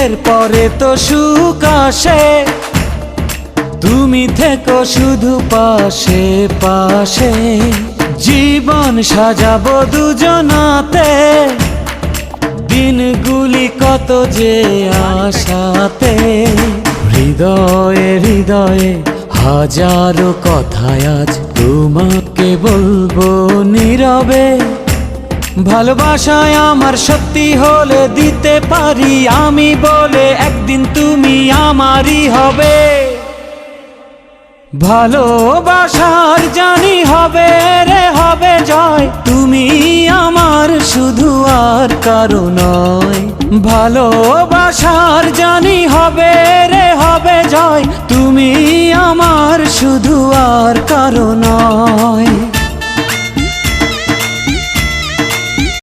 এরপরে তো সুখ আসে, তুমি থেকো শুধু পাশে পাশে। জীবন সাজাবো দুজনাতে, দিনগুলি কত যে আশাতে। হৃদয়ে হৃদয়ে হাজারো কথায় আজ তোমাকে বলবো নীরবে। ভালোবাসায় আমার সত্যি হলে দিতে পারি আমি বলে, একদিন তুমি আমারই হবে। ভালোবাসার জানি হবে রে হবে জয়, তুমি আমার শুধু আর কারো নয়। ভালোবাসার জানি হবে রে হবে জয়, তুমি আমার শুধু আর কারো নয়।